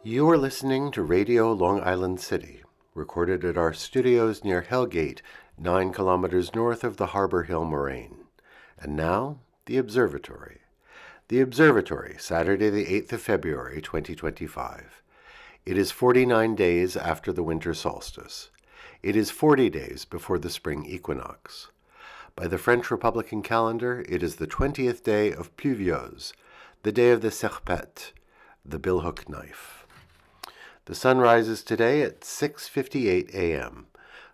You are listening to Radio Long Island City, recorded at our studios near Hellgate, 9 kilometers north of the Harbor Hill Moraine. And now, the Observatory. The Observatory, Saturday the 8th of February, 2025. It is 49 days after the winter solstice. It is 40 days before the spring equinox. By the French Republican calendar, it is the 20th day of Pluvieuse, the day of the serpette, the billhook knife. The sun rises today at 6:58 a.m.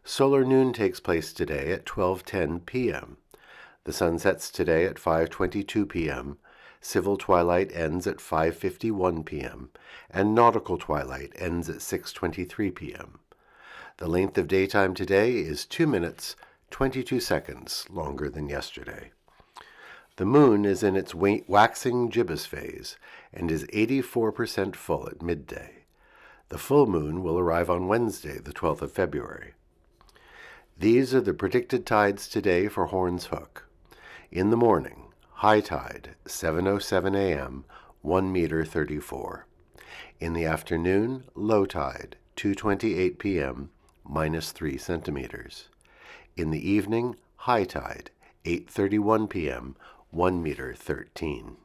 Solar noon takes place today at 12:10 p.m. The sun sets today at 5:22 p.m. Civil twilight ends at 5:51 p.m. and nautical twilight ends at 6:23 p.m. The length of daytime today is 2 minutes, 22 seconds longer than yesterday. The moon is in its waxing gibbous phase and is 84% full at midday. The full moon will arrive on Wednesday, the 12th of February. These are the predicted tides today for Horns Hook. In the morning, high tide, 7:07 a.m., 1 meter 34. In the afternoon, low tide, 2:28 p.m., minus 3 centimeters. In the evening, high tide, 8:31 p.m., 1 meter 13.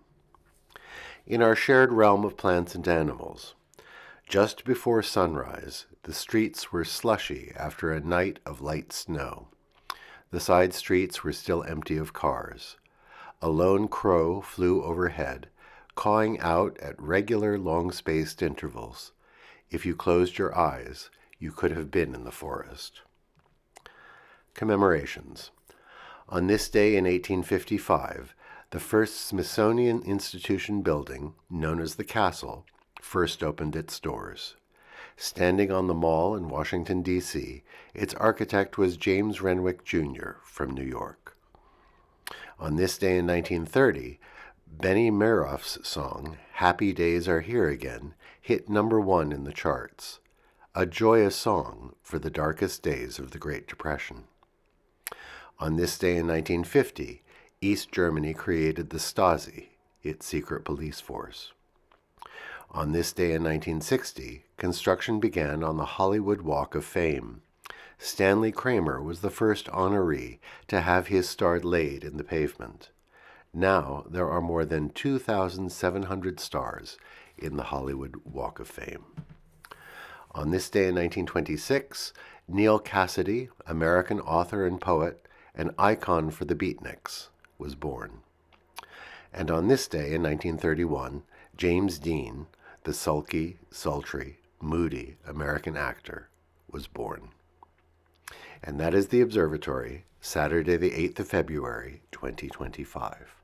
In our shared realm of plants and animals, just before sunrise, the streets were slushy after a night of light snow. The side streets were still empty of cars. A lone crow flew overhead, cawing out at regular long-spaced intervals. If you closed your eyes, you could have been in the forest. Commemorations. On this day in 1855, the first Smithsonian Institution building, known as the Castle, first opened its doors. Standing on the Mall in Washington, D.C., its architect was James Renwick, Jr. from New York. On this day in 1930, Benny Madoff's song, Happy Days Are Here Again, hit #1 in the charts, a joyous song for the darkest days of the Great Depression. On this day in 1950, East Germany created the Stasi, its secret police force. On this day in 1960, construction began on the Hollywood Walk of Fame. Stanley Kramer was the first honoree to have his star laid in the pavement. Now there are more than 2,700 stars in the Hollywood Walk of Fame. On this day in 1926, Neal Cassady, American author and poet, an icon for the beatniks, was born. And on this day in 1931, James Dean, the sulky, sultry, moody American actor, was born. And that is the Observatory, Saturday the 8th of February, 2025.